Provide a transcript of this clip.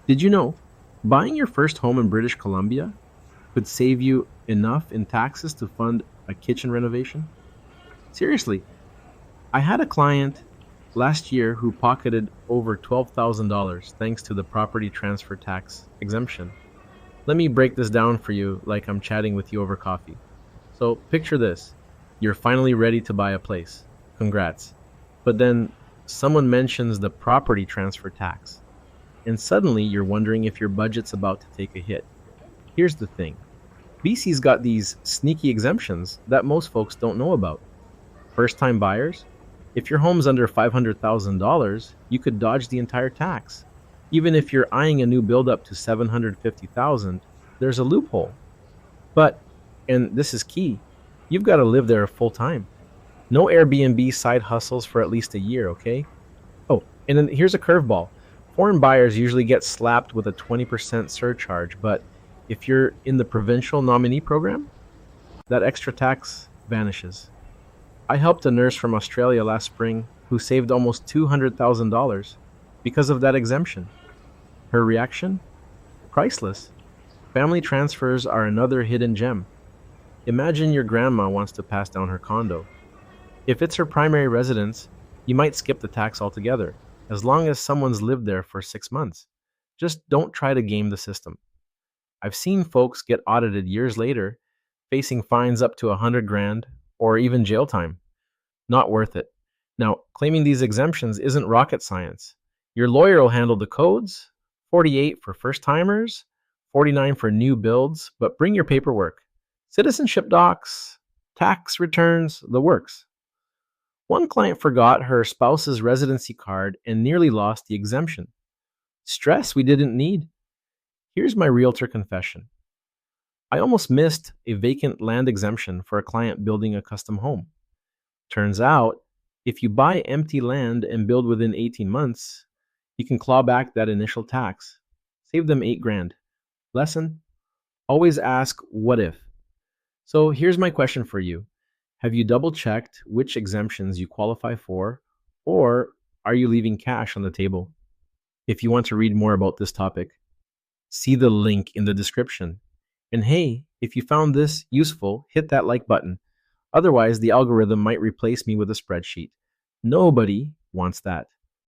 Did you know buying your first home in British Columbia could save you enough in taxes to fund a kitchen renovation? Seriously, I had a client last year who pocketed over $12,000 thanks to the property transfer tax exemption. Let me break this down for you like I'm chatting with you over coffee. So, picture this: you're finally ready to buy a place. Congrats. But then someone mentions the property transfer tax, and suddenly you're wondering if your budget's about to take a hit. Here's the thing: BC's got these sneaky exemptions that most folks don't know about. First time buyers, if your home's under $500,000, you could dodge the entire tax. Even if you're eyeing a new build up to 750,000, there's a loophole. But, and this is key, you've got to live there full time. No Airbnb side hustles for at least a year, okay? Oh, and then here's a curveball. Foreign buyers usually get slapped with a 20% surcharge, but if you're in the provincial nominee program, that extra tax vanishes. I helped a nurse from Australia last spring who saved almost $200,000 because of that exemption. Her reaction? Priceless. Family transfers are another hidden gem. Imagine your grandma wants to pass down her condo. If it's her primary residence, you might skip the tax altogether, as long as someone's lived there for 6 months. Just don't try to game the system. I've seen folks get audited years later, facing fines up to 100 grand or even jail time. Not worth it. Now, claiming these exemptions isn't rocket science. Your lawyer will handle the codes: 48 for first timers, 49 for new builds, but bring your paperwork. Citizenship docs, tax returns, the works. One client forgot her spouse's residency card and nearly lost the exemption. Stress we didn't need. Here's my realtor confession: I almost missed a vacant land exemption for a client building a custom home. Turns out, if you buy empty land and build within 18 months, you can claw back that initial tax. Save them 8 grand. Lesson: always ask what if. So here's my question for you: have you double checked which exemptions you qualify for, or are you leaving cash on the table? If you want to read more about this topic, see the link in the description. And hey, if you found this useful, hit that like button. Otherwise, the algorithm might replace me with a spreadsheet. Nobody wants that.